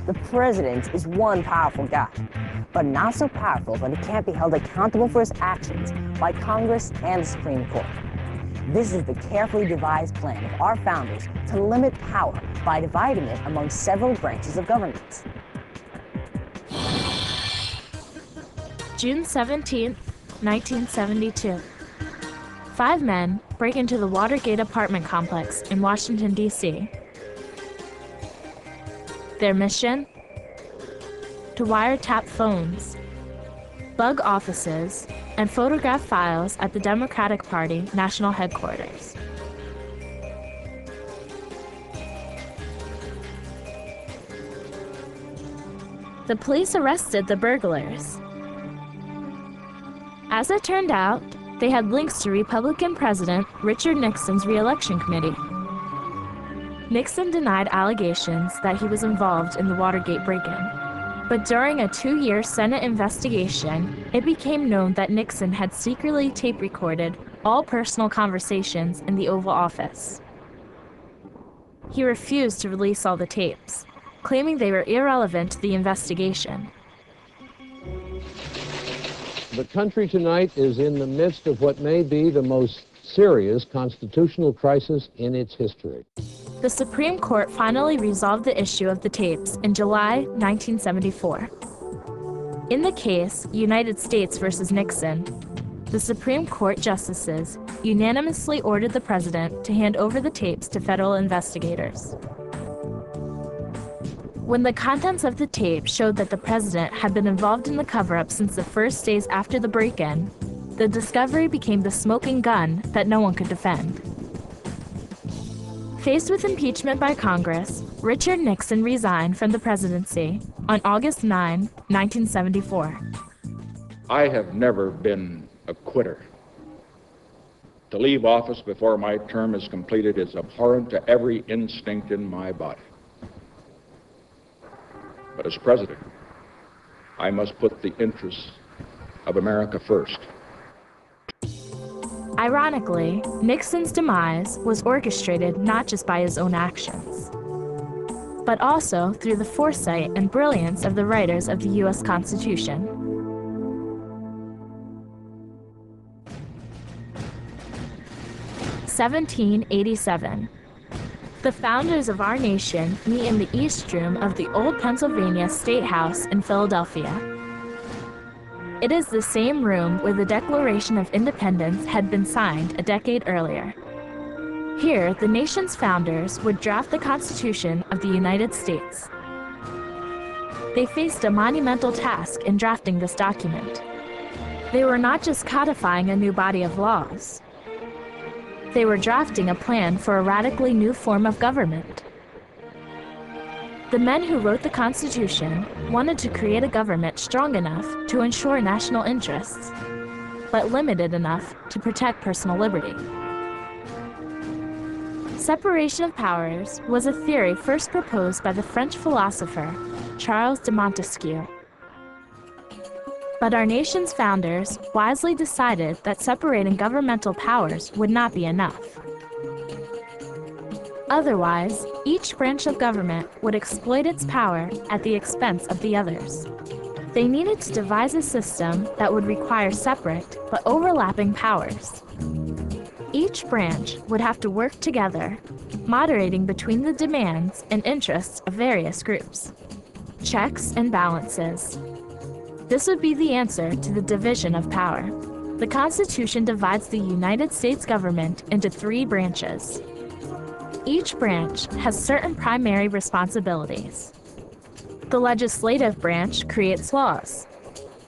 The president is one powerful guy, but not so powerful that he can't be held accountable for his actions by Congress and the Supreme Court. This is the carefully devised plan of our founders to limit power by dividing it among several branches of government. June 17, 1972. 5 men break into the Watergate apartment complex in Washington, D.C. Their mission? To wiretap phones, bug offices, and photograph files at the Democratic Party national headquarters. The police arrested the burglars. As it turned out, they had links to Republican President Richard Nixon's re-election committee. Nixon denied allegations that he was involved in the Watergate break-in. But during a 2-year Senate investigation, it became known that Nixon had secretly tape-recorded all personal conversations in the Oval Office. He refused to release all the tapes, claiming they were irrelevant to the investigation. The country tonight is in the midst of what may be the most serious constitutional crisis in its history. The Supreme Court finally resolved the issue of the tapes in July 1974. In the case, United States versus Nixon, the Supreme Court justices unanimously ordered the president to hand over the tapes to federal investigators. When the contents of the tape showed that the president had been involved in the cover-up since the first days after the break-in, the discovery became the smoking gun that no one could defend. Faced with impeachment by Congress, Richard Nixon resigned from the presidency on August 9, 1974. I have never been a quitter. To leave office before my term is completed is abhorrent to every instinct in my body. But as president, I must put the interests of America first. Ironically, Nixon's demise was orchestrated not just by his own actions, but also through the foresight and brilliance of the writers of the U.S. Constitution. (1787). The founders of our nation meet in the East Room of the Old Pennsylvania State House in Philadelphia. It is the same room where the Declaration of Independence had been signed a decade earlier. Here, the nation's founders would draft the Constitution of the United States. They faced a monumental task in drafting this document. They were not just codifying a new body of laws. They were drafting a plan for a radically new form of government. The men who wrote the Constitution wanted to create a government strong enough to ensure national interests, but limited enough to protect personal liberty. Separation of powers was a theory first proposed by the French philosopher Charles de Montesquieu. But our nation's founders wisely decided that separating governmental powers would not be enough. Otherwise, each branch of government would exploit its power at the expense of the others. They needed to devise a system that would require separate but overlapping powers. Each branch would have to work together, moderating between the demands and interests of various groups. Checks and balances. This would be the answer to the division of power. The Constitution divides the United States government into 3 branches. Each branch has certain primary responsibilities. The legislative branch creates laws.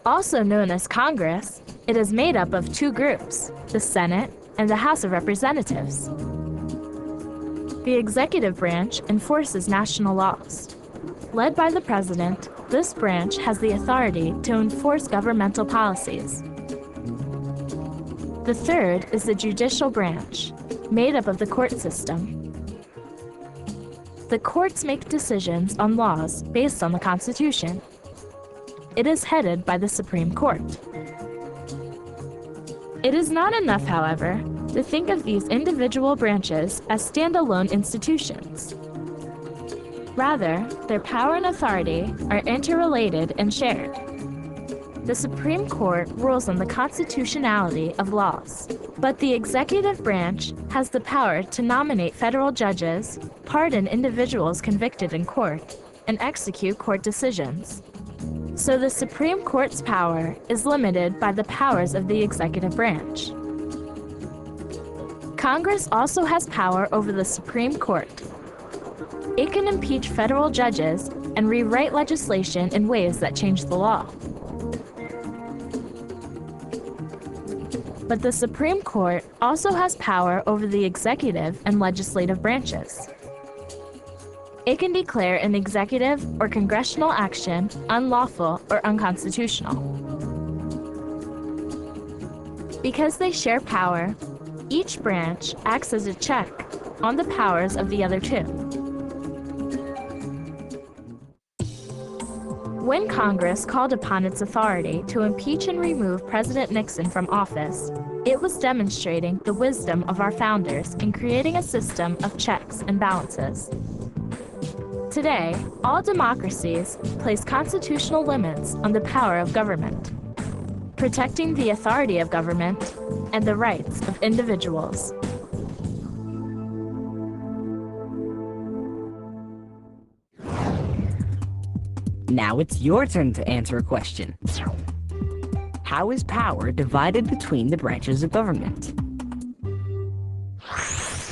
Also known as Congress, it is made up of 2 groups, the Senate and the House of Representatives. The executive branch enforces national laws. Led by the president, this branch has the authority to enforce governmental policies. The third is the judicial branch, made up of the court system. The courts make decisions on laws based on the Constitution. It is headed by the Supreme Court. It is not enough, however, to think of these individual branches as standalone institutions. Rather, their power and authority are interrelated and shared. The Supreme Court rules on the constitutionality of laws, but the executive branch has the power to nominate federal judges, pardon individuals convicted in court, and execute court decisions. So the Supreme Court's power is limited by the powers of the executive branch. Congress also has power over the Supreme Court. It can impeach federal judges and rewrite legislation in ways that change the law. But the Supreme Court also has power over the executive and legislative branches. It can declare an executive or congressional action unlawful or unconstitutional. Because they share power, each branch acts as a check on the powers of the other two. When Congress called upon its authority to impeach and remove President Nixon from office, it was demonstrating the wisdom of our founders in creating a system of checks and balances. Today, all democracies place constitutional limits on the power of government, protecting the authority of government and the rights of individuals. Now it's your turn to answer a question. How is power divided between the branches of government?